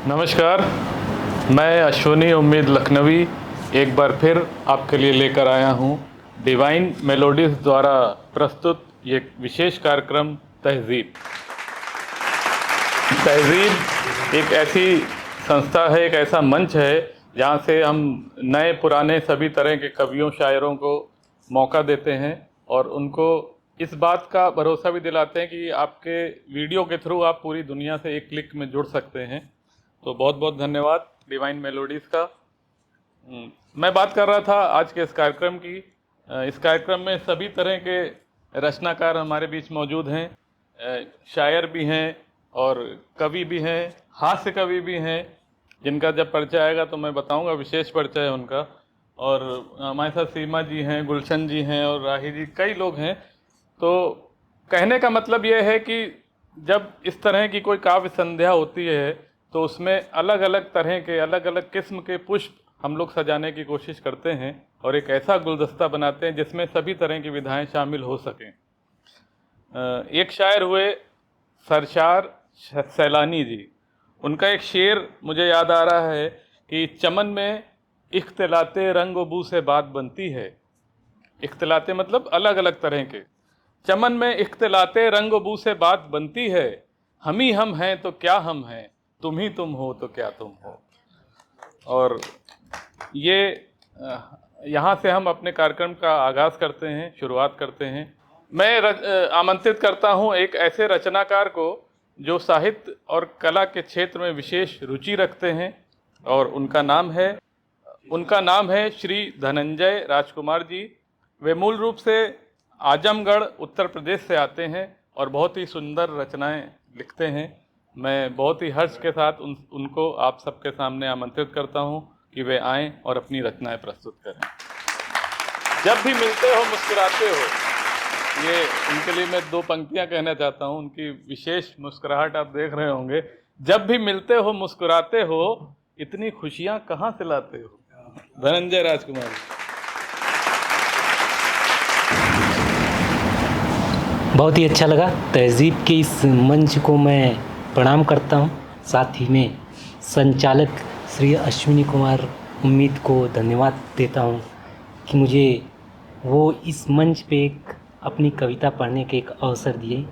नमस्कार। मैं अश्विनी उम्मीद लखनवी एक बार फिर आपके लिए लेकर आया हूँ डिवाइन मेलोडीज द्वारा प्रस्तुत ये विशेष कार्यक्रम तहज़ीब। तहज़ीब एक ऐसी संस्था है, एक ऐसा मंच है जहाँ से हम नए पुराने सभी तरह के कवियों शायरों को मौका देते हैं और उनको इस बात का भरोसा भी दिलाते हैं कि आपके वीडियो के थ्रू आप पूरी दुनिया से एक क्लिक में जुड़ सकते हैं। तो बहुत बहुत धन्यवाद डिवाइन मेलोडीज़ का। मैं बात कर रहा था आज के इस कार्यक्रम की। इस कार्यक्रम में सभी तरह के रचनाकार हमारे बीच मौजूद हैं। शायर भी हैं और कवि भी हैं, हास्य कवि भी हैं, जिनका जब परिचय आएगा तो मैं बताऊंगा, विशेष परिचय है उनका। और हमारे साथ सीमा जी हैं, गुलशन जी हैं और राही जी, कई लोग हैं। तो कहने का मतलब ये है कि जब इस तरह की कोई काव्य संध्या होती है तो उसमें अलग अलग तरह के, अलग अलग किस्म के पुष्प हम लोग सजाने की कोशिश करते हैं और एक ऐसा गुलदस्ता बनाते हैं जिसमें सभी तरह की विधाएं शामिल हो सकें। एक शायर हुए सरशार सैलानी जी। उनका एक शेर मुझे याद आ रहा है कि चमन में इख्तिलाते रंग व बू से बात बनती है। इख्तिलाते मतलब अलग अलग तरह के। चमन में इख्तिलाते रंग व बू से बात बनती है, हम ही हम हैं तो क्या हम हैं, तुम ही तुम हो तो क्या तुम हो। और ये यहाँ से हम अपने कार्यक्रम का आगाज़ करते हैं, शुरुआत करते हैं। मैं आमंत्रित करता हूँ एक ऐसे रचनाकार को जो साहित्य और कला के क्षेत्र में विशेष रुचि रखते हैं और उनका नाम है श्री धनंजय राजकुमार जी। वे मूल रूप से आजमगढ़ उत्तर प्रदेश से आते हैं और बहुत ही सुंदर रचनाएं लिखते हैं। मैं बहुत ही हर्ष के साथ उनको आप सबके सामने आमंत्रित करता हूं कि वे आएं और अपनी रचनाएं प्रस्तुत करें। जब भी मिलते हो मुस्कुराते हो, ये उनके लिए मैं दो पंक्तियां कहना चाहता हूं। उनकी विशेष मुस्कुराहट आप देख रहे होंगे। जब भी मिलते हो मुस्कुराते हो, इतनी खुशियां कहाँ से लाते हो। धनंजय राजकुमार। बहुत ही अच्छा लगा। तहज़ीब के इस मंच को मैं प्रणाम करता हूं। साथ ही में संचालक श्री अश्विनी कुमार उम्मीद को धन्यवाद देता हूं कि मुझे वो इस मंच पे एक अपनी कविता पढ़ने के एक अवसर दिए।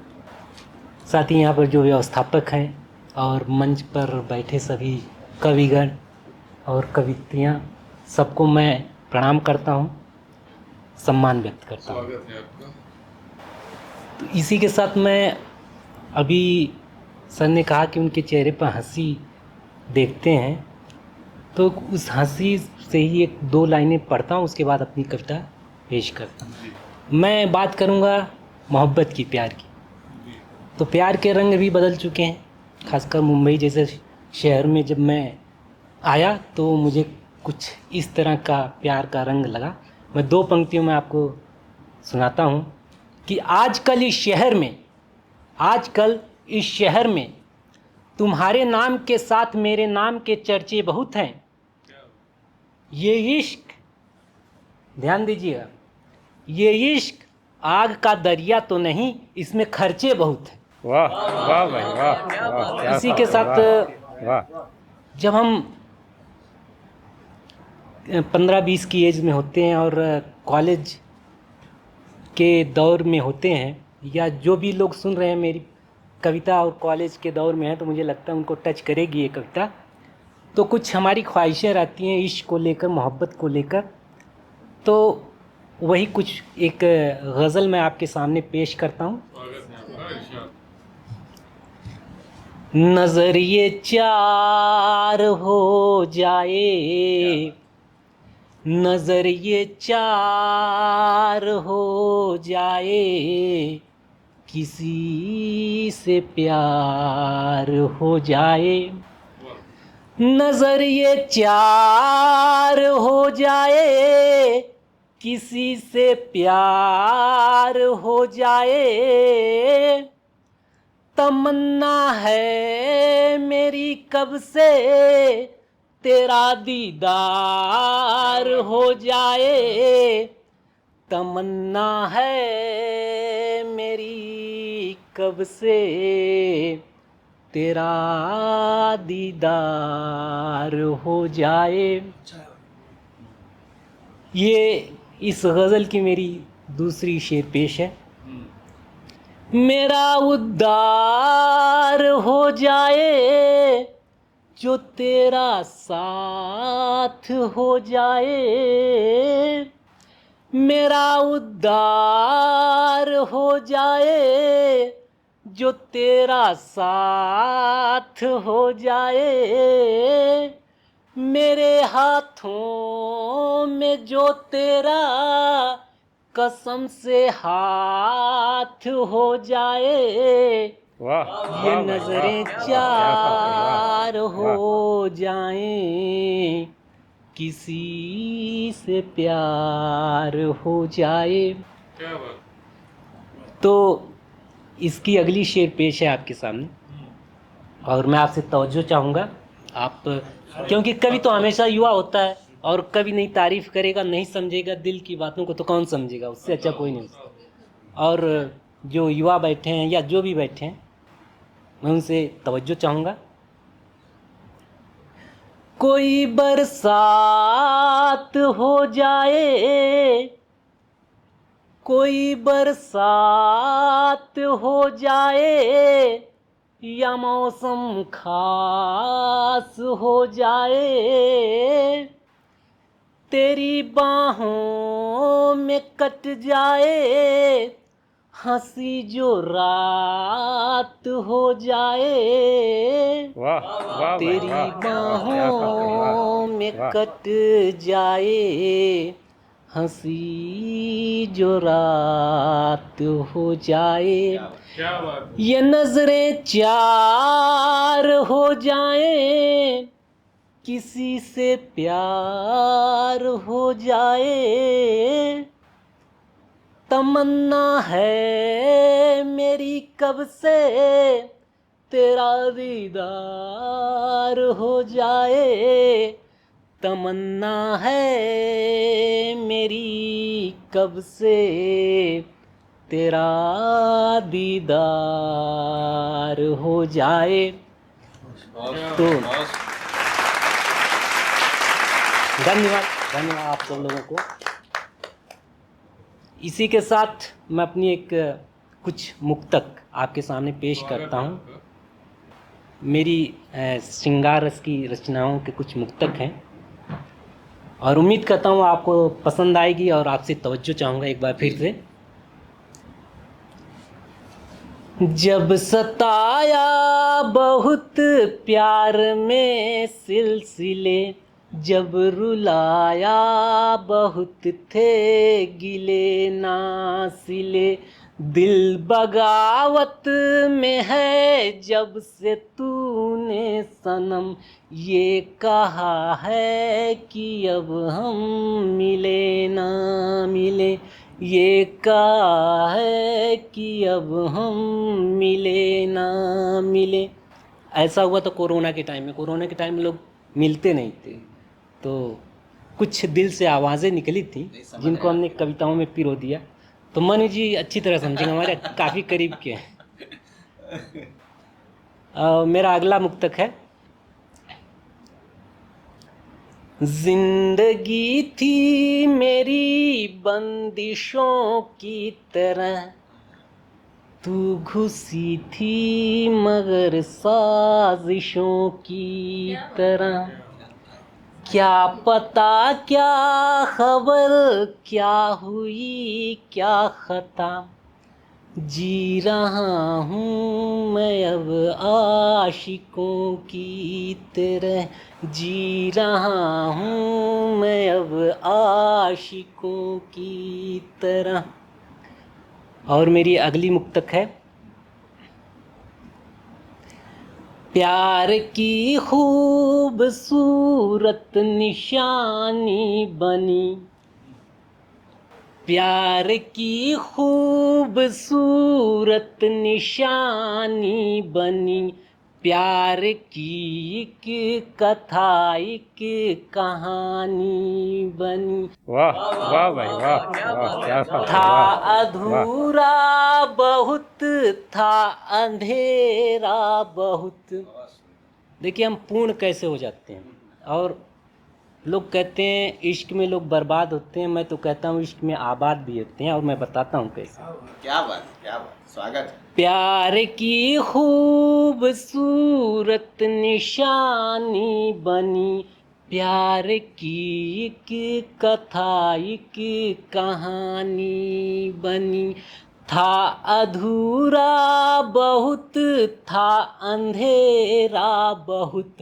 साथ ही यहाँ पर जो व्यवस्थापक हैं और मंच पर बैठे सभी कविगण और कवित्रियाँ, सबको मैं प्रणाम करता हूँ, सम्मान व्यक्त करता हूँ। स्वागत है आपका। तो इसी के साथ मैं, अभी सर ने कहा कि उनके चेहरे पर हंसी देखते हैं, तो उस हंसी से ही एक दो लाइनें पढ़ता हूँ, उसके बाद अपनी कविता पेश करता हूँ। मैं बात करूँगा मोहब्बत की, प्यार की। तो प्यार के रंग भी बदल चुके हैं। खासकर मुंबई जैसे शहर में जब मैं आया तो मुझे कुछ इस तरह का प्यार का रंग लगा। मैं दो पंक्तियों में आपको सुनाता हूँ कि आजकल इस शहर में तुम्हारे नाम के साथ मेरे नाम के चर्चे बहुत हैं। ये इश्क, ध्यान दीजिएगा, ये इश्क आग का दरिया तो नहीं, इसमें खर्चे बहुत हैं। वाह वाह भाई वाह वाह। इसी के साथ वाह। जब हम 15-20 की एज में होते हैं और कॉलेज के दौर में होते हैं, या जो भी लोग सुन रहे हैं मेरी कविता और कॉलेज के दौर में हैं, तो मुझे लगता है उनको टच करेगी ये कविता। तो कुछ हमारी ख्वाहिशें रहती हैं इश्क को लेकर, मोहब्बत को लेकर। तो वही कुछ एक गज़ल मैं आपके सामने पेश करता हूँ। नज़र ये चार हो जाए, नज़र ये चार हो जाए, किसी से प्यार हो जाए। नज़र ये चार हो जाए, किसी से प्यार हो जाए। तमन्ना है मेरी कब से तेरा दीदार हो जाए। तमन्ना है मेरी कब से तेरा दीदार हो जाए। ये इस गज़ल की मेरी दूसरी शेर पेश है। मेरा उद्धार हो जाए जो तेरा साथ हो जाए। मेरा उद्धार हो जाए जो तेरा साथ हो जाए। मेरे हाथों में जो तेरा कसम से हाथ हो जाए। वाह ये वाह भाई, नजरें वाह, क्या बात है, चार वाह, हो जाएं, किसी से प्यार हो जाए। क्या बात। तो इसकी अगली शेर पेश है आपके सामने, और मैं आपसे तवज्जो चाहूँगा। आप, क्योंकि कवि तो हमेशा युवा होता है, और कवि नहीं तारीफ करेगा, नहीं समझेगा दिल की बातों को, तो कौन समझेगा, उससे अच्छा कोई नहीं हो सकता। और जो युवा बैठे हैं या जो भी बैठे हैं, मैं उनसे तवज्जो चाहूँगा। कोई बरसात हो जाए, कोई बरसात हो जाए, या मौसम खास हो जाए। तेरी बाहों में कट जाए, हंसी जो रात हो जाए। वाह वाह भाई, तेरी वाह, वाह, क्या बात है, बाहों में वाह, कट जाए, हंसी जो रात हो जाए। क्या बात। ये नजरें चार हो जाएं, किसी से प्यार हो जाए। तमन्ना है मेरी कब से तेरा दीदार हो जाए। तमन्ना है मेरी कब से तेरा दीदार हो जाए। तो धन्यवाद, धन्यवाद आप सब लोगों को। इसी के साथ मैं अपनी एक कुछ मुक्तक आपके सामने पेश करता हूँ। मेरी श्रृंगार रस की रचनाओं के कुछ मुक्तक हैं, और उम्मीद करता हूँ आपको पसंद आएगी, और आपसे तवज्जो चाहूँगा एक बार फिर से। जब सताया बहुत प्यार में सिलसिले, जब रुलाया बहुत थे गिले नासिले। दिल बगावत में है जब से तूने सनम ये कहा है कि अब हम मिले ना मिले। ये कहा है कि अब हम मिले ना मिले। ऐसा हुआ था कोरोना के टाइम में। कोरोना के टाइम में लोग मिलते नहीं थे, तो कुछ दिल से आवाज़ें निकली थी जिनको हमने कविताओं में पिरो दिया। तो मनु जी अच्छी तरह समझेंगे, हमारे काफ़ी करीब के हैं। मेरा अगला मुक्तक है। जिंदगी थी मेरी बंदिशों की तरह, तू घुसी थी मगर साजिशों की तरह। क्या पता क्या खबर, क्या हुई क्या खता, जी रहा हूँ मैं अब आशिकों की तरह। जी रहा हूँ मैं अब आशिकों की तरह। और मेरी अगली मुक्तक है। प्यार की खूबसूरत निशानी बनी, प्यार की खूबसूरत निशानी बनी, प्यार की एक कथा एक कहानी बनी, वाह वाह भाई वाह वाह क्या बात है, था वाह अधूरा बहुत, था अंधेरा बहुत। देखिए हम पूर्ण कैसे हो जाते हैं। और लोग कहते हैं इश्क में लोग बर्बाद होते हैं, मैं तो कहता हूँ इश्क में आबाद भी होते हैं, और मैं बताता हूँ कैसे। क्या बात, स्वागत है। प्यार की खूबसूरत निशानी बनी, प्यार की एक कथा एक कहानी बनी, था अधूरा बहुत, था अंधेरा बहुत,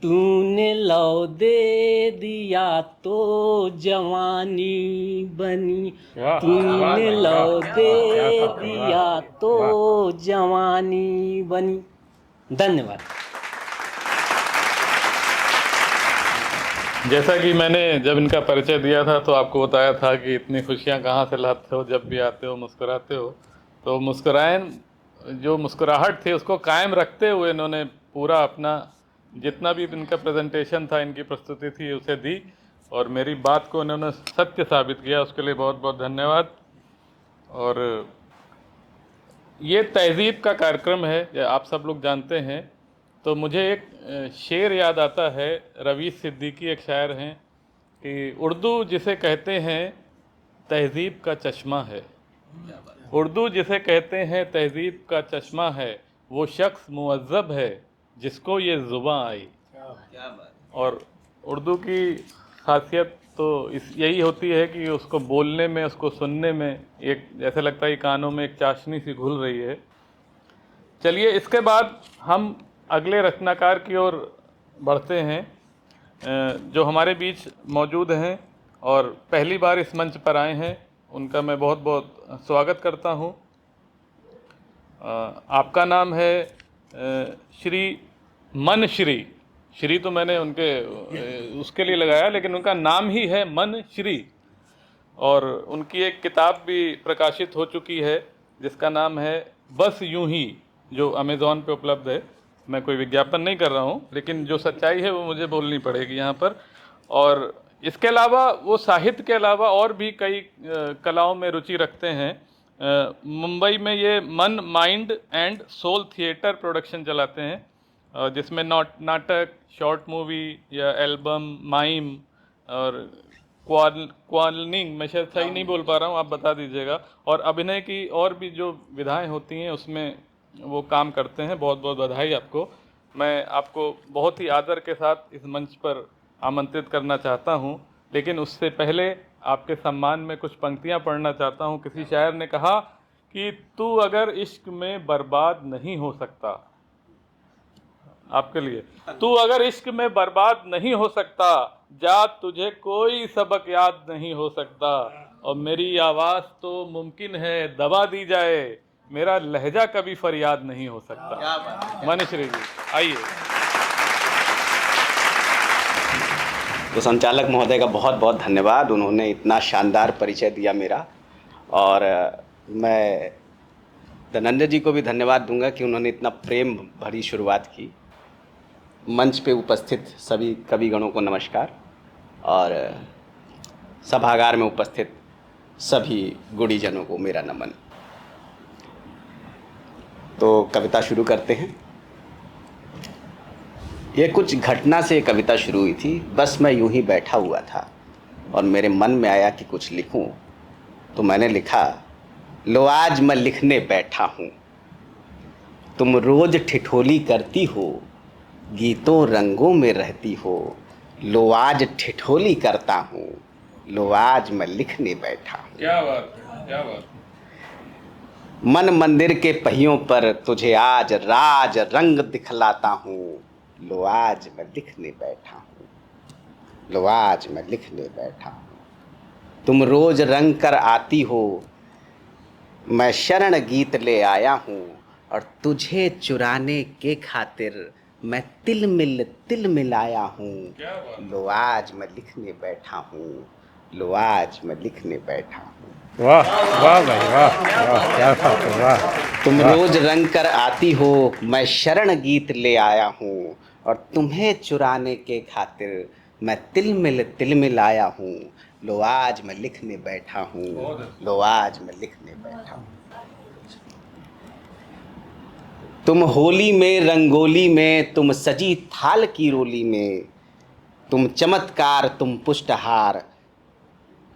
तूने लौ दे दिया तो जवानी बनी, वाह तूने वाह, लौ वाह, दे क्या बात है, दिया वाह, तो वाह। जवानी बनी। धन्यवाद। जैसा कि मैंने जब इनका परिचय दिया था तो आपको बताया था कि इतनी खुशियाँ कहाँ से लाते हो, जब भी आते हो मुस्कुराते हो। तो जो मुस्कुराहट थी उसको कायम रखते हुए इन्होंने पूरा अपना जितना भी इनका प्रेजेंटेशन था, इनकी प्रस्तुति थी, उसे दी और मेरी बात को इन्होंने सत्य साबित किया। उसके लिए बहुत बहुत धन्यवाद। और ये तहज़ीब का कार्यक्रम है, आप सब लोग जानते हैं। तो मुझे एक शेर याद आता है, रवीश सिद्दीकी एक शायर हैं कि उर्दू जिसे कहते हैं तहज़ीब का चश्मा है, उर्दू जिसे कहते हैं तहज़ीब का चश्मा है, वो शख्स मुअज़्ज़ब है जिसको ये ज़ुबान आई। क्या बात। और उर्दू की खासियत तो यही होती है कि उसको बोलने में, उसको सुनने में एक जैसे लगता है कि कानों में एक चाशनी सी घुल रही है। चलिए इसके बाद हम अगले रचनाकार की ओर बढ़ते हैं, जो हमारे बीच मौजूद हैं और पहली बार इस मंच पर आए हैं। उनका मैं बहुत बहुत स्वागत करता हूं। आपका नाम है श्री मन श्री तो मैंने उसके लिए लगाया, लेकिन उनका नाम ही है मन श्री। और उनकी एक किताब भी प्रकाशित हो चुकी है जिसका नाम है बस यूं ही, जो अमेज़ॉन पे उपलब्ध है। मैं कोई विज्ञापन नहीं कर रहा हूँ, लेकिन जो सच्चाई है वो मुझे बोलनी पड़ेगी यहाँ पर। और इसके अलावा वो साहित्य के अलावा और भी कई कलाओं में रुचि रखते हैं। मुंबई में ये मन mind and soul theatre production चलाते हैं, जिसमें नाटक, शॉर्ट मूवी या एल्बम, माइम और क्वालनिंग, मैं शायद सही नहीं बोल पा रहा हूँ, आप बता दीजिएगा, और अभिनय की और भी जो विधाएं होती हैं उसमें वो काम करते हैं। बहुत बहुत बधाई आपको। मैं आपको बहुत ही आदर के साथ इस मंच पर आमंत्रित करना चाहता हूँ, लेकिन उससे पहले आपके सम्मान में कुछ पंक्तियाँ पढ़ना चाहता हूँ। किसी शायर ने कहा कि तू अगर इश्क में बर्बाद नहीं हो सकता, आपके लिए, तू अगर इश्क में बर्बाद नहीं हो सकता, जा तुझे कोई सबक याद नहीं हो सकता, और मेरी आवाज़ तो मुमकिन है दबा दी जाए, मेरा लहजा कभी फरियाद नहीं हो सकता। मनीश्री जी आइए। तो संचालक महोदय का बहुत बहुत धन्यवाद, उन्होंने इतना शानदार परिचय दिया मेरा। और मैं धनंजय जी को भी धन्यवाद दूंगा कि उन्होंने इतना प्रेम भरी शुरुआत की। मंच पे उपस्थित सभी कविगणों को नमस्कार, और सभागार में उपस्थित सभी गुणीजनों को मेरा नमन। तो कविता शुरू करते हैं। ये कुछ घटना से कविता शुरू हुई थी। बस मैं यूं ही बैठा हुआ था और मेरे मन में आया कि कुछ लिखूं, तो मैंने लिखा, लो आज मैं लिखने बैठा हूँ। तुम रोज ठिठोली करती हो, गीतों रंगों में रहती हो, लो आज ठिठोली करता हूँ, लो आज मैं लिखने बैठा हूँ। क्या बात, क्या बात। मन मंदिर के पहियों पर तुझे आज राज रंग दिखलाता हूँ, लो आज मैं लिखने बैठा हूँ, लो आज मैं लिखने बैठा हूँ। तुम रोज रंग कर आती हो, मैं शरण गीत ले आया हूँ, और तुझे चुराने के खातिर मैं तिल मिल आया हूँ, लो आज मैं लिखने बैठा हूँ, लो आज मैं लिखने बैठा हूँ। वाह वाह भाई वाह वाह, क्या बात है, वाह। तुम रोज रंग कर आती हो, मैं शरण गीत ले आया हूँ, और तुम्हें चुराने के खातिर मैं तिल मिल आया हूँ। लो आज मैं लिखने बैठा हूँ, लो आज मैं लिखने बैठा हूँ। तुम होली में रंगोली में, तुम सजी थाल की रोली में, तुम चमत्कार तुम पुष्टहार,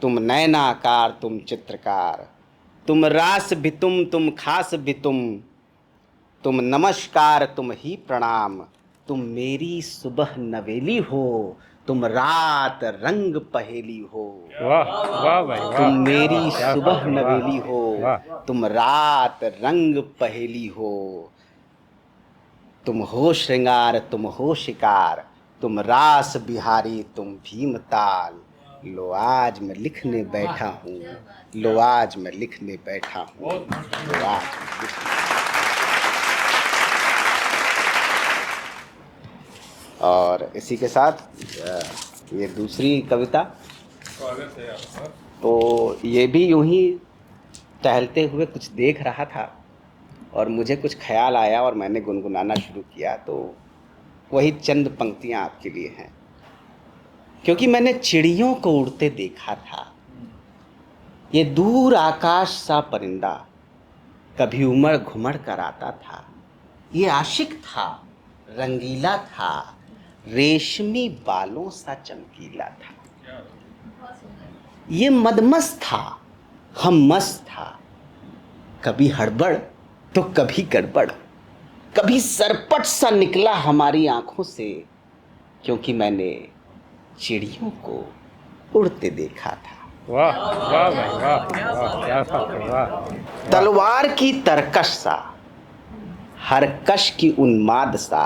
तुम नयनाकार तुम चित्रकार, तुम रास भी तुम खास भी तुम नमस्कार तुम ही प्रणाम, तुम मेरी सुबह नवेली हो, तुम रात रंग पहेली हो। वाह वाह भाई वाह। तुम मेरी क्या सुबह बात है, नवेली वाह, हो, वाह। तुम रात रंग पहेली हो। तुम हो श्रृंगार तुम हो शिकार, तुम रास बिहारी तुम भीमताल। लो आज मैं लिखने बैठा हूँ, लो आज मैं लिखने बैठा हूँ, लो आज मैं लिखने। और इसी के साथ ये दूसरी कविता, तो ये भी यूं ही टहलते हुए कुछ देख रहा था और मुझे कुछ ख्याल आया और मैंने गुनगुनाना शुरू किया। तो वही चंद पंक्तियां आपके लिए हैं। क्योंकि मैंने चिड़ियों को उड़ते देखा था, ये दूर आकाश सा परिंदा कभी उमड़ घुमड़ कर आता था। ये आशिक था, रंगीला था, रेशमी बालों सा चमकीला था। ये मदमस्त था, हम मस्त था, कभी हड़बड़ तो कभी गड़बड़, कभी सरपट सा निकला हमारी आंखों से, क्योंकि मैंने चिड़ियों को उड़ते देखा था। वाह वाह भाई वाह वाह, क्या बात है, वाह। तलवार की तरकश सा, हर कश की उन्माद सा,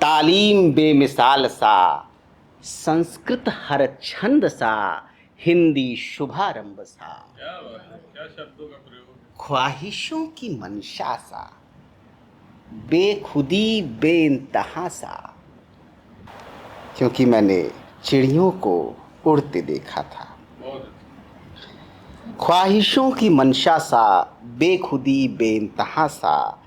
तालीम बेमिसाल सा, संस्कृत हर छंद सा, हिंदी शुभारंभ सा, क्या शब्दों का प्रयोग। ख्वाहिशों की मंशा सा, बेखुदी बेइंतहा सा, क्योंकि मैंने चिड़ियों को उड़ते देखा था। ख्वाहिशों की मंशा सा, बेखुदी बेइंतहा सा,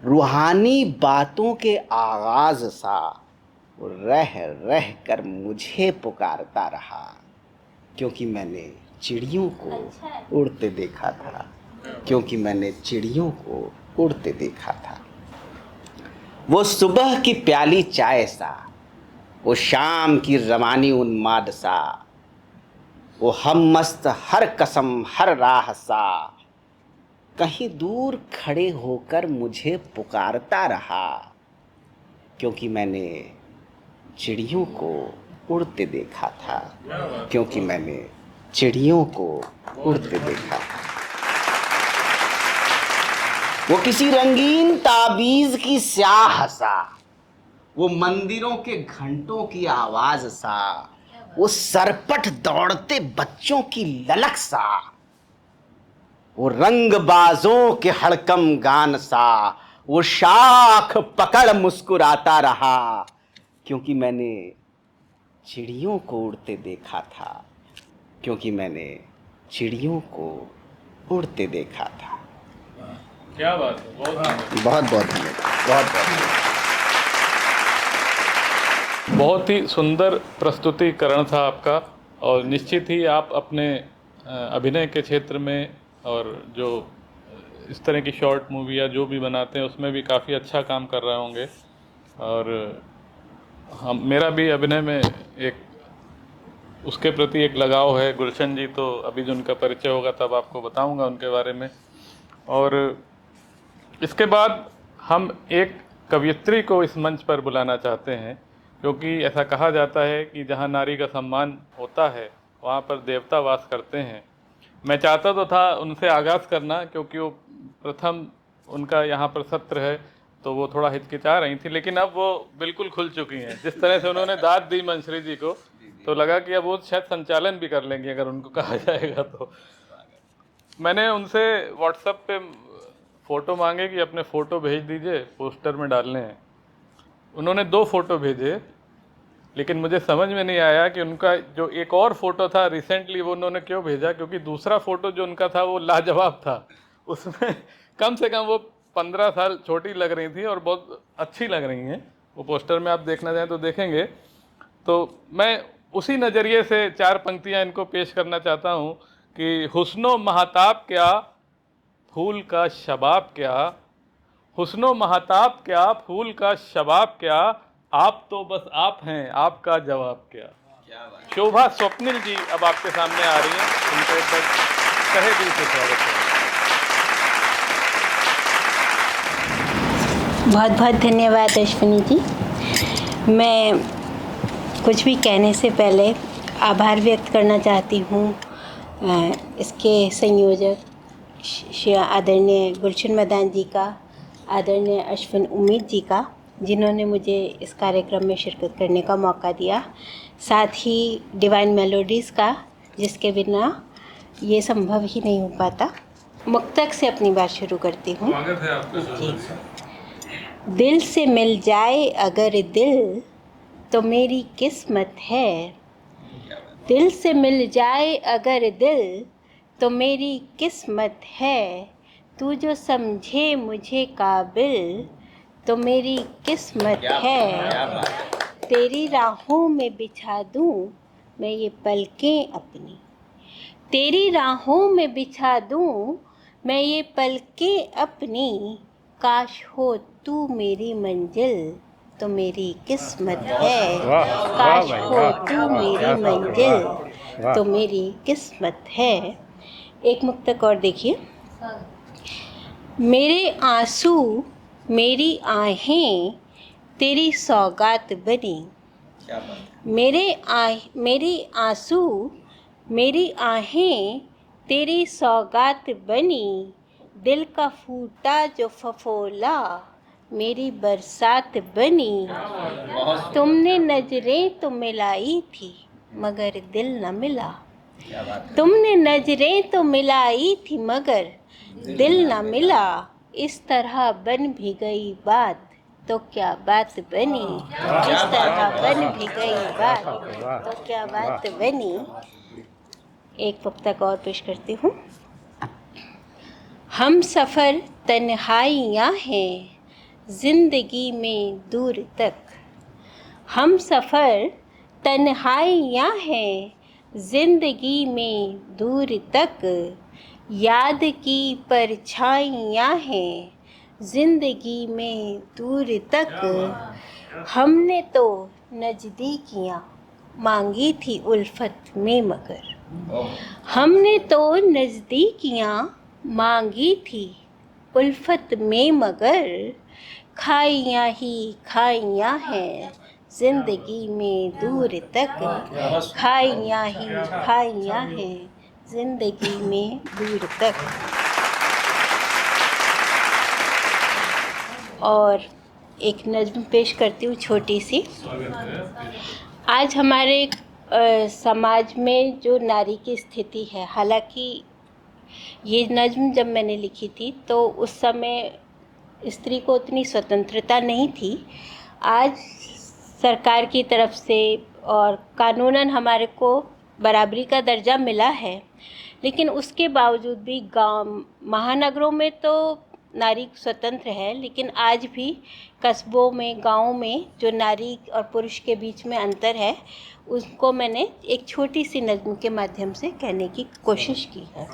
रूहानी बातों के आगाज सा, रह रह कर मुझे पुकारता रहा, क्योंकि मैंने चिड़ियों को उड़ते देखा था, क्योंकि मैंने चिड़ियों को उड़ते देखा था। वो सुबह की प्याली चाय सा, वो शाम की रवानी उन्माद सा, वो हम मस्त हर कसम हर राह सा, कहीं दूर खड़े होकर मुझे पुकारता रहा, क्योंकि मैंने चिड़ियों को उड़ते देखा था, क्योंकि मैंने चिड़ियों को उड़ते देखा था। वो किसी रंगीन ताबीज की स्याह सा, वो मंदिरों के घंटों की आवाज सा, वो सरपट दौड़ते बच्चों की ललक सा, वो रंगबाजों के हड़कम गान सा, वो शाख पकड़ मुस्कुराता रहा, क्योंकि मैंने चिड़ियों को उड़ते देखा था, क्योंकि मैंने चिड़ियों को उड़ते देखा था। क्या बात है, बहुत बहुत बहुत धन्यवाद, बहुत बहुत। बहुत ही सुंदर प्रस्तुतिकरण था आपका, और निश्चित ही आप अपने अभिनय के क्षेत्र में और जो इस तरह की शॉर्ट मूवी या जो भी बनाते हैं उसमें भी काफ़ी अच्छा काम कर रहे होंगे। और मेरा भी अभिनय में एक उसके प्रति एक लगाव है। गुलशन जी तो अभी जो उनका परिचय होगा तब आपको बताऊंगा उनके बारे में। और इसके बाद हम एक कवयित्री को इस मंच पर बुलाना चाहते हैं, क्योंकि ऐसा कहा जाता है कि जहाँ नारी का सम्मान होता है वहाँ पर देवता वास करते हैं। मैं चाहता तो था उनसे आगाज़ करना, क्योंकि वो प्रथम उनका यहाँ पर सत्र है, तो वो थोड़ा हिचकिचा रही थी, लेकिन अब वो बिल्कुल खुल चुकी हैं। जिस तरह से उन्होंने दाद दी मंशरी जी को, तो लगा कि अब वो शायद संचालन भी कर लेंगे अगर उनको कहा जाएगा तो। मैंने उनसे व्हाट्सएप पे फ़ोटो मांगे कि अपने फ़ोटो भेज दीजिए, पोस्टर में डालने हैं। उन्होंने 2 फ़ोटो भेजे, लेकिन मुझे समझ में नहीं आया कि उनका जो एक और फ़ोटो था रिसेंटली वो उन्होंने क्यों भेजा, क्योंकि दूसरा फ़ोटो जो उनका था वो लाजवाब था। उसमें कम से कम वो 15 साल छोटी लग रही थी और बहुत अच्छी लग रही हैं। वो पोस्टर में आप देखना चाहें तो देखेंगे। तो मैं उसी नज़रिए से 4 पंक्तियां इनको पेश करना चाहता हूं कि हुस्नो महताब क्या, फूल का शबाब क्या, हुस्नो महताब क्या, फूल का शबाब क्या, आप तो बस आप हैं, आपका जवाब क्या। शोभा स्वप्निल जी अब आपके सामने आ रही हैं, उनको एक बार तहे दिल से स्वागत है। बहुत बहुत धन्यवाद अश्विनी जी। मैं कुछ भी कहने से पहले आभार व्यक्त करना चाहती हूँ इसके संयोजक श्री आदरणीय गुलशन मदान जी का, आदरणीय अश्विन उम्मीद जी का, जिन्होंने मुझे इस कार्यक्रम में शिरकत करने का मौका दिया। साथ ही डिवाइन मेलोडीज़ का, जिसके बिना ये संभव ही नहीं हो पाता। मुक्तक से अपनी बात शुरू करती हूँ। स्वागत है आपका। जी। दिल से मिल जाए अगर दिल तो मेरी किस्मत है, दिल से मिल जाए अगर दिल तो मेरी किस्मत है, तू जो समझे मुझे काबिल तो मेरी किस्मत है। तेरी राहों में बिछा दूँ मैं ये पलकें अपनी, तेरी राहों में बिछा दूँ मैं ये पलकें अपनी, काश हो तू मेरी मंजिल तो मेरी किस्मत है, काश हो तू मेरी मंजिल तो मेरी किस्मत है। एक मुक्तक और देखिए। मेरे आंसू मेरी आहें तेरी सौगात बनी, मेरी आंसू मेरी आहें तेरी सौगात बनी, दिल का फूटा जो फफोला मेरी बरसात बनी। तुमने नजरें तो मिलाई थी मगर दिल न मिला, तुमने नजरें तो मिलाई थी मगर दिल न मिला, इस तरह बन भी गई बात तो क्या बात बनी, इस तरह बन भी गई बात तो क्या बात बनी। एक मुक्तक और पेश करती हूँ। हम सफ़र तन्हाइयाँ हैं ज़िंदगी में दूर तक, हम सफ़र तन्हाइयाँ हैं ज़िंदगी में दूर तक, याद की परछाइयाँ हैं ज़िंदगी में दूर तक। हमने तो नज़दीकियाँ मांगी थी उल्फत में मगर, हमने तो नज़दीकियाँ मांगी थी उल्फत में मगर, खाइयाँ ही खाइयाँ हैं ज़िंदगी में दूर तक, खाइयाँ ही खाइयाँ हैं ज़िंदगी में दूर तक। और एक नज़्म पेश करती हूँ छोटी सी। आज हमारे समाज में जो नारी की स्थिति है, हालांकि ये नज़्म जब मैंने लिखी थी तो उस समय स्त्री को उतनी स्वतंत्रता नहीं थी। आज सरकार की तरफ से और कानूनन हमारे को बराबरी का दर्जा मिला है, लेकिन उसके बावजूद भी गांव महानगरों में तो नारी स्वतंत्र है, लेकिन आज भी कस्बों में, गाँव में जो नारी और पुरुष के बीच में अंतर है, उसको मैंने एक छोटी सी नज़्म के माध्यम से कहने की कोशिश की है।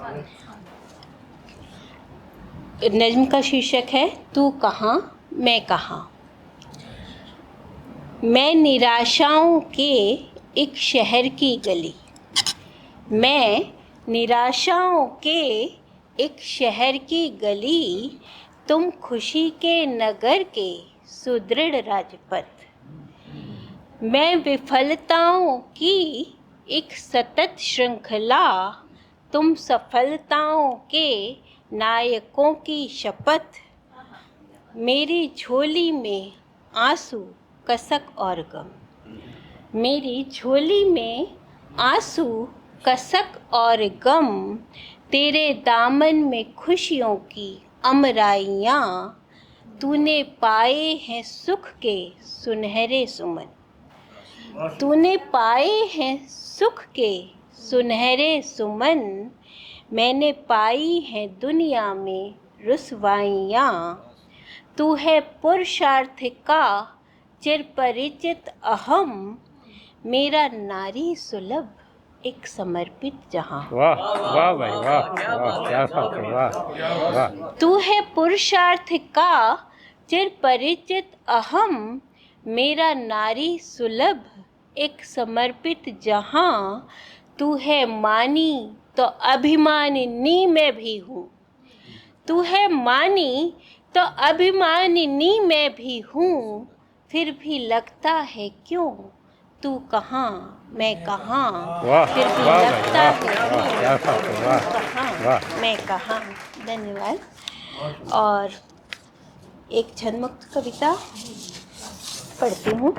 नज़्म का शीर्षक है तू कहाँ मैं कहाँ। मैं निराशाओं के एक शहर की गली, मैं निराशाओं के एक शहर की गली, तुम खुशी के नगर के सुदृढ़ राजपथ। मैं विफलताओं की एक सतत श्रृंखला, तुम सफलताओं के नायकों की शपथ। मेरी झोली में आंसू कसक और गम, मेरी झोली में आंसू कसक और गम, तेरे दामन में खुशियों की अमराइयाँ, तूने पाए हैं सुख के सुनहरे सुमन, तूने पाए हैं सुख के सुनहरे सुमन। मैंने पाई हैं दुनिया में रुसवाइयाँ। तू है पुरुषार्थ का चिरपरिचित अहम, मेरा नारी सुलभ एक समर्पित जहां। वाह वाह भाई वाह वाह, क्या बात है, वाह वाह। तू है पुरुषार्थ का चिरपरिचित अहम, मेरा नारी सुलभ एक समर्पित जहां। तू है मानी तो अभिमानिनी मैं भी हूँ, तू है मानी तो अभिमानिनी मैं भी हूँ। फिर भी लगता है क्यों तू कहाँ मैं कहाँ, वाह फिर भी वाह भाई लगता वाह है वाह, क्या बात है, वाह कहाँ वाह। मैं कहाँ। धन्यवाद। और एक छंदमुक्त कविता पढ़ती हूँ।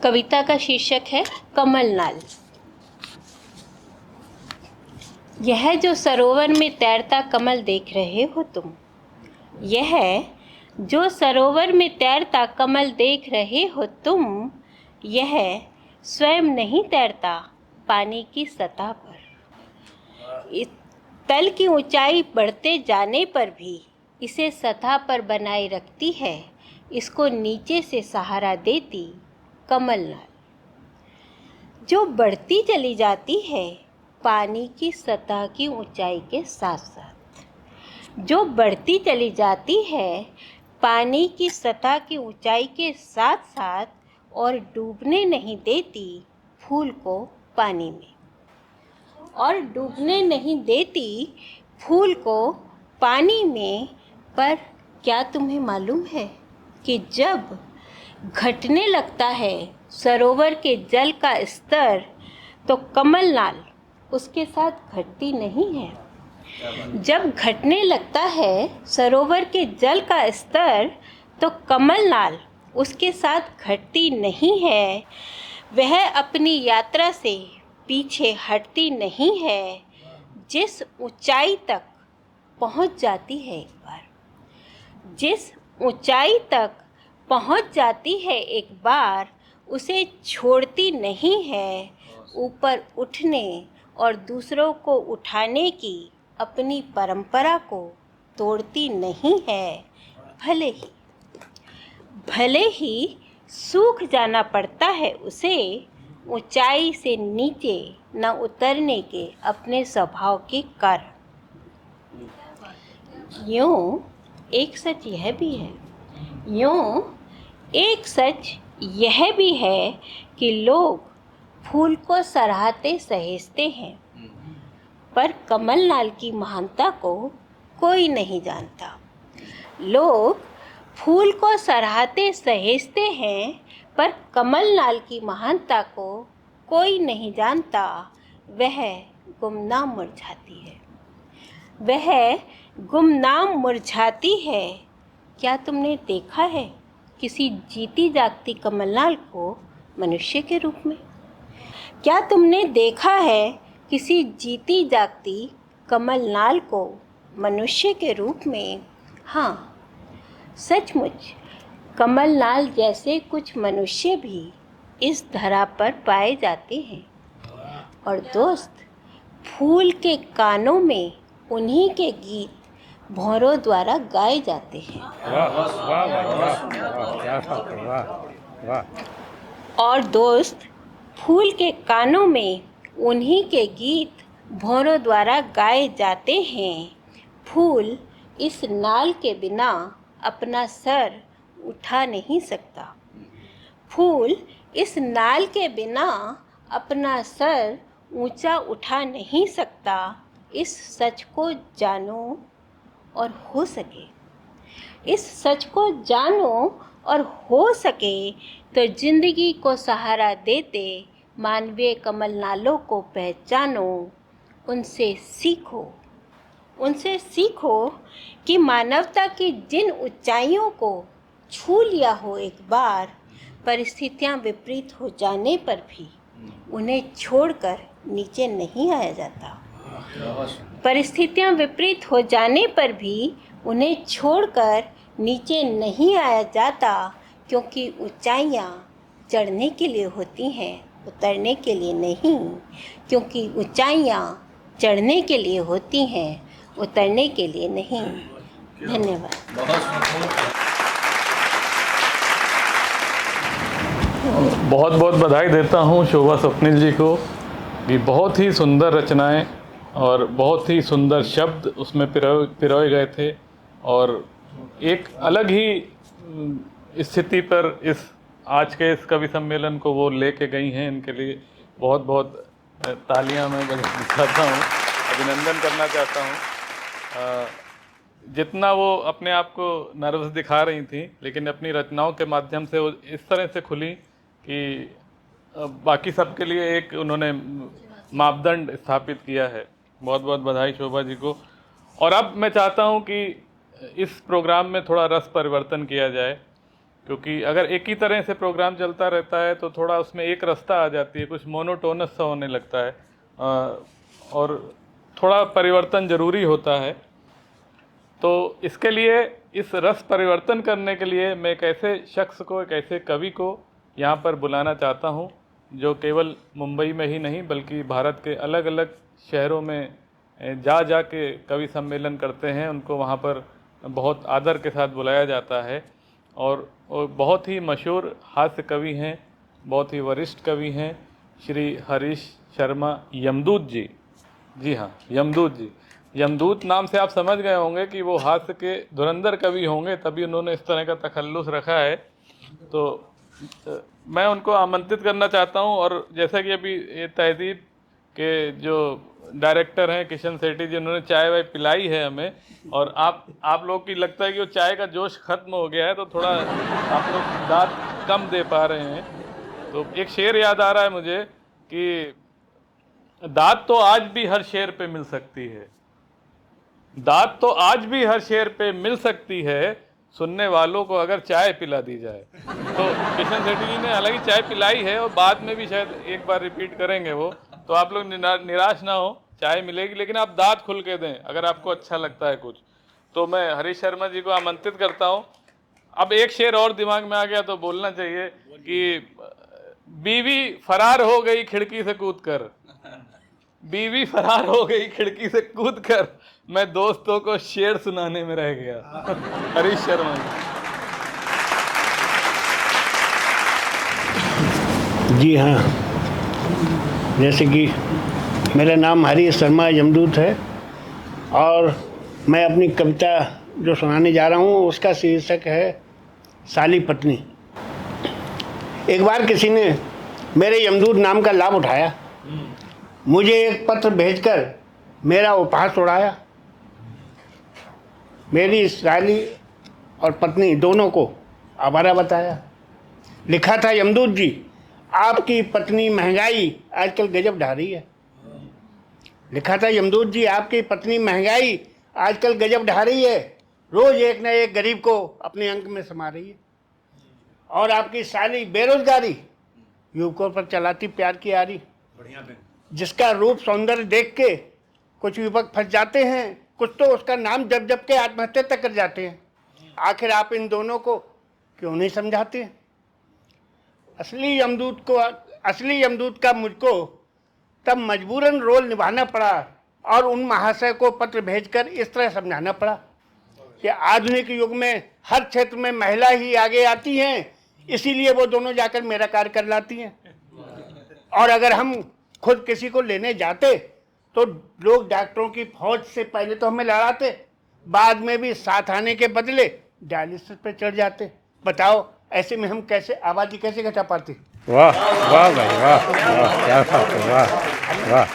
कविता का शीर्षक है कमलनाल। यह जो सरोवर में तैरता कमल देख रहे हो तुम, यह जो सरोवर में तैरता कमल देख रहे हो तुम, यह स्वयं नहीं तैरता पानी की सतह पर। इस तल की ऊंचाई बढ़ते जाने पर भी इसे सतह पर बनाए रखती है, इसको नीचे से सहारा देती कमलनाल। जो बढ़ती चली जाती है पानी की सतह की ऊंचाई के साथ साथ, जो बढ़ती चली जाती है पानी की सतह की ऊंचाई के साथ साथ, और डूबने नहीं देती फूल को पानी में, और डूबने नहीं देती फूल को पानी में। पर क्या तुम्हें मालूम है कि जब घटने लगता है सरोवर के जल का स्तर, तो कमलनाल उसके साथ घटती नहीं है। जब घटने लगता है सरोवर के जल का स्तर, तो कमलनाल उसके साथ घटती नहीं है। वह अपनी यात्रा से पीछे हटती नहीं है। जिस ऊंचाई तक पहुंच जाती है एक बार, जिस ऊंचाई तक पहुंच जाती है एक बार, उसे छोड़ती नहीं है। ऊपर उठने और दूसरों को उठाने की अपनी परंपरा को तोड़ती नहीं है। भले ही सूख जाना पड़ता है उसे, ऊंचाई से नीचे न उतरने के अपने स्वभाव के कारण। यूं एक सच यह भी है, यूं एक सच यह भी है कि लोग फूल को सराहते सहेजते हैं, पर कमलनाल की महानता को कोई नहीं जानता। लोग फूल को सराहते सहेजते हैं, पर कमलनाल की महानता को कोई नहीं जानता। वह गुमनाम मुरझाती है, वह गुमनाम मुरझाती है। क्या तुमने देखा है किसी जीती जागती कमलनाल को मनुष्य के रूप में? क्या तुमने देखा है किसी जीती जागती कमलनाल को मनुष्य के रूप में? हाँ, सचमुच कमलनाल जैसे कुछ मनुष्य भी इस धरा पर पाए जाते हैं। और दोस्त, फूल के कानों में उन्हीं के गीत भौरों द्वारा गाए जाते हैं। वाह वाह भाई वाह वाह, क्या बात है, वाह वाह। और दोस्त, फूल के कानों में उन्हीं के गीत भौरों द्वारा गाए जाते हैं। फूल इस नाल के बिना अपना सर उठा नहीं सकता। फूल इस नाल के बिना अपना सर ऊंचा उठा नहीं सकता। इस सच को जानो और हो सके, इस सच को जानो और हो सके तो जिंदगी को सहारा देते मानवीय कमलनालों को पहचानो। उनसे सीखो, उनसे सीखो कि मानवता की जिन ऊंचाइयों को छू लिया हो एक बार, परिस्थितियां विपरीत हो जाने पर भी उन्हें छोड़कर नीचे नहीं आया जाता। परिस्थितियां विपरीत हो जाने पर भी उन्हें छोड़कर नीचे नहीं आया जाता, क्योंकि ऊंचाइयां चढ़ने के लिए होती हैं, उतरने के लिए नहीं। क्योंकि ऊंचाइयां चढ़ने के लिए होती हैं, उतरने के लिए नहीं। धन्यवाद। बहुत बहुत बधाई देता हूँ शोभा स्वप्निल जी को भी। बहुत ही सुंदर रचनाएं और बहुत ही सुंदर शब्द उसमें पिरोए गए थे और एक अलग ही स्थिति पर इस आज के इस कवि सम्मेलन को वो लेके गई हैं। इनके लिए बहुत बहुत तालियां मैं बजाता हूँ, अभिनंदन करना चाहता हूँ। जितना वो अपने आप को नर्वस दिखा रही थी, लेकिन अपनी रचनाओं के माध्यम से वो इस तरह से खुली कि बाकी सबके लिए एक उन्होंने मापदंड स्थापित किया है। बहुत बहुत बधाई शोभा जी को। और अब मैं चाहता हूं कि इस प्रोग्राम में थोड़ा रस परिवर्तन किया जाए, क्योंकि अगर एक ही तरह से प्रोग्राम चलता रहता है तो थोड़ा उसमें एक रस्ता आ जाती है, कुछ मोनोटोनस सा होने लगता है और थोड़ा परिवर्तन ज़रूरी होता है। तो इसके लिए, इस रस परिवर्तन करने के लिए मैं एक ऐसे शख्स को, एक ऐसे कवि को यहाँ पर बुलाना चाहता हूँ जो केवल मुंबई में ही नहीं बल्कि भारत के अलग अलग शहरों में जा के कवि सम्मेलन करते हैं। उनको वहाँ पर बहुत आदर के साथ बुलाया जाता है और बहुत ही मशहूर हास्य कवि हैं, बहुत ही वरिष्ठ कवि हैं, श्री हरीश शर्मा यमदूत जी। जी हाँ, यमदूत जी। यमदूत नाम से आप समझ गए होंगे कि वो हास्य के धुरंधर कवि होंगे, तभी उन्होंने इस तरह का तखल्लुस रखा है। तो मैं उनको आमंत्रित करना चाहता हूं। और जैसा कि अभी ये तहजीब के जो डायरेक्टर हैं किशन सेठी जी, उन्होंने चाय वाय पिलाई है हमें, और आप लोग की लगता है कि वो चाय का जोश ख़त्म हो गया है, तो थोड़ा आप लोग दाद कम दे पा रहे हैं। तो एक शेर याद आ रहा है मुझे कि दाद तो आज भी हर शेर पे मिल सकती है, दाद तो आज भी हर शेर पे मिल सकती है, सुनने वालों को अगर चाय पिला दी जाए। तो किशन सेठी जी ने हालांकि चाय पिलाई है और बाद में भी शायद एक बार रिपीट करेंगे वो, तो आप लोग निराश ना हो, चाय मिलेगी, लेकिन आप दाद खुल के दें अगर आपको अच्छा लगता है कुछ। तो मैं हरीश शर्मा जी को आमंत्रित करता हूँ। अब एक शेर और दिमाग में आ गया तो बोलना चाहिए कि बीवी फरार हो गई खिड़की से कूदकर, बीवी फरार हो गई खिड़की से कूदकर, मैं दोस्तों को शेर सुनाने में रह गया। हरीश शर्मा जी हाँ, जैसे कि मेरा नाम हरीश शर्मा यमदूत है और मैं अपनी कविता जो सुनाने जा रहा हूँ उसका शीर्षक है साली पत्नी। एक बार किसी ने मेरे यमदूत नाम का लाभ उठाया, मुझे एक पत्र भेजकर मेरा उपहास उड़ाया, मेरी साली और पत्नी दोनों को आवारा बताया। लिखा था, यमदूत जी आपकी पत्नी महंगाई आजकल गजब ढा रही है। लिखा था, यमदूत जी आपकी पत्नी महंगाई आजकल गजब ढा रही है, रोज एक न एक गरीब को अपने अंक में समा रही है। और आपकी साली बेरोजगारी युवकों पर चलाती प्यार की आरी, जिसका रूप सौंदर्य देख के कुछ युवक फंस जाते हैं, कुछ तो उसका नाम जप जप के आत्महत्या तक कर जाते हैं। आखिर आप इन दोनों को क्यों नहीं समझाते? असली यमदूत का मुझको तब मजबूरन रोल निभाना पड़ा और उन महाशय को पत्र भेजकर इस तरह समझाना पड़ा कि आधुनिक युग में हर क्षेत्र में महिला ही आगे आती हैं, इसीलिए वो दोनों जाकर मेरा कार्य कर लाती हैं। और अगर हम खुद किसी को लेने जाते तो लोग डॉक्टरों की फौज से पहले तो हमें लड़ाते, बाद में भी साथ आने के बदले डायलिसिस पे चढ़ जाते। बताओ ऐसे में हम कैसे आबादी कैसे घटा पाते? वाह वाह भाई वाह वाह, क्या बात है, वाह वाह।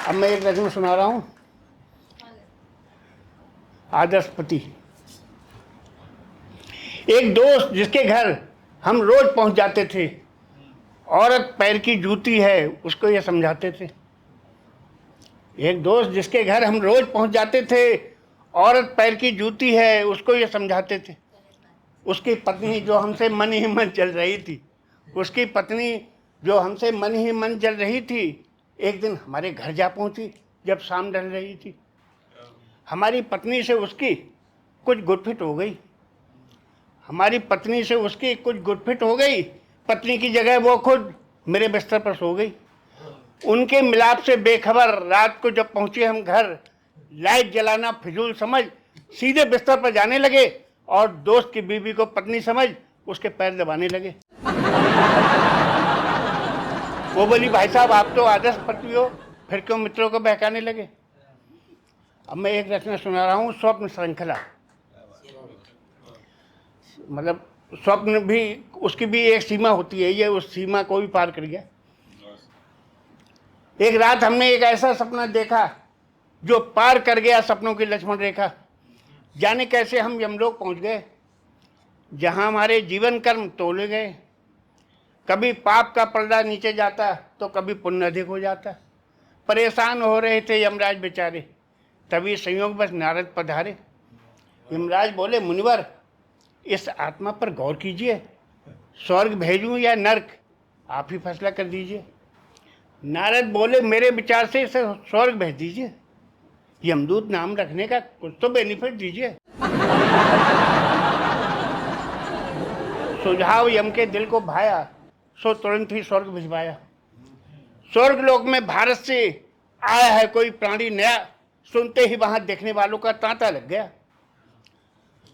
अब मैं एक रचना सुना रहा हूँ, आदर्श पति। एक दोस्त जिसके घर हम रोज पहुंच जाते थे, औरत पैर की जूती है उसको ये समझाते थे। एक दोस्त जिसके घर हम रोज पहुंच जाते थे, औरत पैर की जूती है उसको ये समझाते थे। उसकी पत्नी जो हमसे मन ही मन चल रही थी, उसकी पत्नी जो हमसे मन ही मन चल रही थी, एक दिन हमारे घर जा पहुंची जब शाम ढल रही थी। हमारी पत्नी से उसकी कुछ गुटफिट हो गई, हमारी पत्नी से उसकी कुछ गुटफिट हो गई। पत्नी की जगह वो खुद मेरे बिस्तर पर सो गई। उनके मिलाप से बेखबर रात को जब पहुंचे हम घर, लाइट जलाना फिजूल समझ सीधे बिस्तर पर जाने लगे और दोस्त की बीवी को पत्नी समझ उसके पैर दबाने लगे। वो बोली, भाई साहब आप तो आदर्श पति हो, फिर क्यों मित्रों को बहकाने लगे। अब मैं एक रचना सुना रहा हूँ, स्वप्न श्रृंखला। मतलब स्वप्न भी, उसकी भी एक सीमा होती है, ये उस सीमा को भी पार कर गया। एक रात हमने एक ऐसा सपना देखा जो पार कर गया सपनों की लक्ष्मण रेखा। जाने कैसे हम यमलोक पहुंच गए, जहां हमारे जीवन कर्म तोले गए। कभी पाप का पलड़ा नीचे जाता तो कभी पुण्य अधिक हो जाता। परेशान हो रहे थे यमराज बेचारे, तभी संयोग बस नारद पधारे। यमराज बोले, मुनिवर इस आत्मा पर गौर कीजिए, स्वर्ग भेजूं या नर्क, आप ही फैसला कर दीजिए। नारद बोले, मेरे विचार से इसे स्वर्ग भेज दीजिए, यमदूत नाम रखने का कुछ तो बेनिफिट दीजिए। सुझाव यम के दिल को भाया, सो तुरंत ही स्वर्ग भिजवाया। स्वर्ग लोक में भारत से आया है कोई प्राणी नया, सुनते ही वहां देखने वालों का तांता लग गया।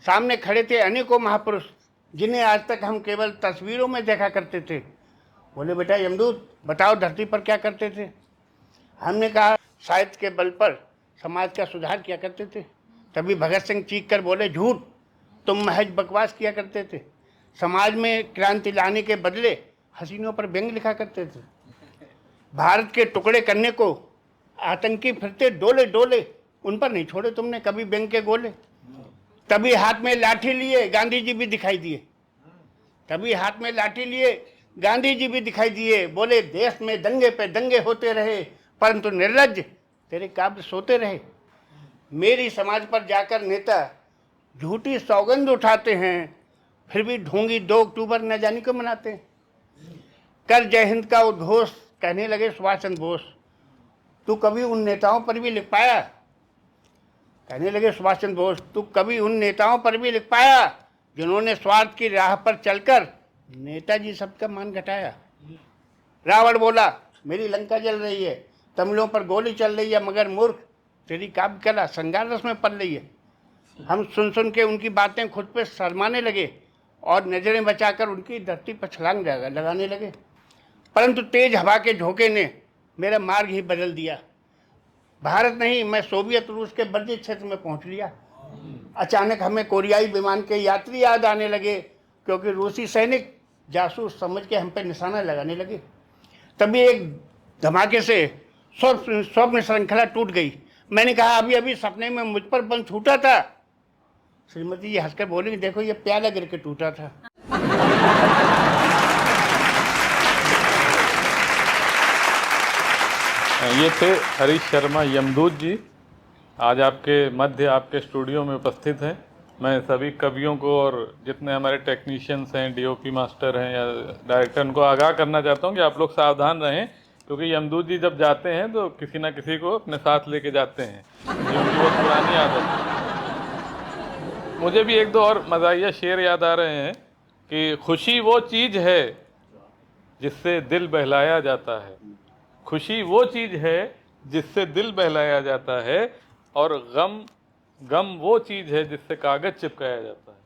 सामने खड़े थे अनेकों महापुरुष, जिन्हें आज तक हम केवल तस्वीरों में देखा करते थे। बोले, बेटा यमदूत बताओ धरती पर क्या करते थे। हमने कहा, साहित्य के बल पर समाज का सुधार किया करते थे। तभी भगत सिंह चीख कर बोले, झूठ, तुम महज बकवास किया करते थे। समाज में क्रांति लाने के बदले हसीनों पर व्यंग लिखा करते थे। भारत के टुकड़े करने को आतंकी फिरते डोले डोले, उन पर नहीं छोड़े तुमने कभी व्यंग के गोले। तभी हाथ में लाठी लिए गांधी जी भी दिखाई दिए, तभी हाथ में लाठी लिए गांधी जी भी दिखाई दिए। बोले, देश में दंगे पे दंगे होते रहे, परंतु निर्लज्ज तेरे काव्य सोते रहे। मेरी समाज पर जाकर नेता झूठी सौगंध उठाते हैं, फिर भी ढोंगी 2 अक्टूबर न जाने को मनाते हैं। कर जय हिंद का उद्घोष कहने लगे सुभाष चंद्र बोस, तू कभी उन नेताओं पर भी लिख पाया। कहने लगे सुभाष चंद्र बोस, तू कभी उन नेताओं पर भी लिख पाया जिन्होंने स्वार्थ की राह पर चलकर नेताजी शब्द का मान घटाया। रावण बोला, मेरी लंका जल रही है, तमिलों पर गोली चल रही है, मगर मूर्ख तेरी काव्य कला संगार रस में पल रही है। हम सुन सुन के उनकी बातें खुद पे शर्माने लगे और नजरें बचाकर उनकी धरती पर छलांग लगाने लगे। परंतु तेज हवा के झोंके ने मेरा मार्ग ही बदल दिया। भारत नहीं, मैं सोवियत रूस के वर्जित क्षेत्र में पहुंच लिया। अचानक हमें कोरियाई विमान के यात्री याद आने लगे, क्योंकि रूसी सैनिक जासूस समझ के हम पे निशाना लगाने लगे। तभी एक धमाके से स्वप्न श्रृंखला टूट गई। मैंने कहा, अभी अभी सपने में मुझ पर बल छूटा था। श्रीमती जी हंसकर बोली, देखो ये प्याला गिर के टूटा था। ये थे हरीश शर्मा यमदूत जी, आज आपके मध्य आपके स्टूडियो में उपस्थित हैं। मैं सभी कवियों को और जितने हमारे टेक्नीशियंस हैं, डीओपी मास्टर हैं या डायरेक्टर, उनको आगाह करना चाहता हूँ कि आप लोग सावधान रहें, क्योंकि यमदूत जी जब जाते हैं तो किसी ना किसी को अपने साथ लेके जाते हैं, ये उनकी बहुत पुरानी आदत है। मुझे भी 1-2 और मज़ाहिया शेर याद आ रहे हैं कि खुशी वो चीज़ है जिससे दिल बहलाया जाता है, खुशी वो चीज़ है जिससे दिल बहलाया जाता है, और गम वो चीज़ है जिससे कागज़ चिपकाया जाता है।